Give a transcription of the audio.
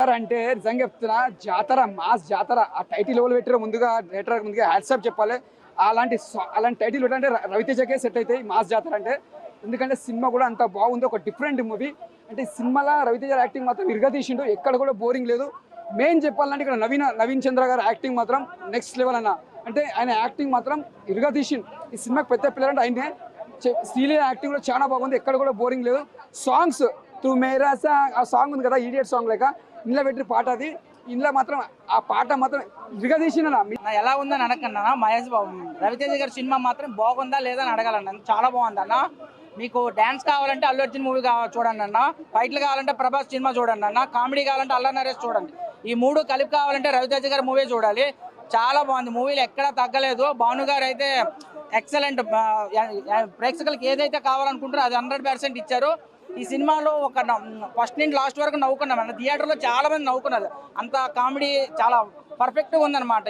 అంటే నిజంగా చెప్తున్నా, జాతర మాస్ జాతర ఆ టైటిల్ ఎవరు పెట్టారో ముందుగా డైరెక్టర్ ముందుగా హ్యాట్సాప్ చెప్పాలి. అలాంటి టైటిల్ పెట్టంటే రవితేజకే సెట్ అవుతాయి మాస్ జాతర అంటే. ఎందుకంటే సినిమా కూడా అంత బాగుంది, ఒక డిఫరెంట్ మూవీ. అంటే ఈ సినిమాలో రవితేజ యాక్టింగ్ మాత్రం ఇరగదీసిండు, ఎక్కడ కూడా బోరింగ్ లేదు. మెయిన్ చెప్పాలంటే ఇక్కడ నవీన్ చంద్ర గారు యాక్టింగ్ మాత్రం నెక్స్ట్ లెవెల్ అన్న. అంటే ఆయన యాక్టింగ్ మాత్రం ఇరగదీసిండు. ఈ సినిమాకి పెద్ద పిల్లలు అంటే ఆయనే. శ్రీలీల యాక్టింగ్ కూడా చాలా బాగుంది, ఎక్కడ కూడా బోరింగ్ లేదు. సాంగ్స్ తూ మేరా సాంగ్, ఆ సాంగ్ ఉంది కదా ఈడియట్ సాంగ్ లేక, ఇంట్లో పెట్టి పాట అది. ఇంట్లో మాత్రం ఆ పాట మాత్రం ఇరగదీసిన. ఎలా ఉందని అడగన్నా మహేష్ బాబు రవితేజ గారి సినిమా మాత్రం బాగుందా లేదా అని అడగాలన్న. చాలా బాగుంది అన్న. మీకు డ్యాన్స్ కావాలంటే అల్లు అర్జున్ మూవీ చూడండి అన్న, ఫైట్లు కావాలంటే ప్రభాస్ సినిమా చూడండి అన్న, కామెడీ కావాలంటే అల్లరి నరేష్ చూడండి. ఈ మూడు కలిపి కావాలంటే రవితేజ గారి మూవీ చూడాలి. చాలా బాగుంది, మూవీలు ఎక్కడా తగ్గలేదు. భాను గారు అయితే ఎక్సలెంట్. ప్రేక్షకులకు ఏదైతే కావాలనుకుంటారో అది 100% ఇచ్చారు. ఈ సినిమాలో ఒక ఫస్ట్ నుంచి లాస్ట్ వరకు నవ్వుకున్నాం అన్న. థియేటర్లో చాలా మంది నవ్వుకున్నారు, అంత కామెడీ చాలా పర్ఫెక్ట్గా ఉందన్నమాట.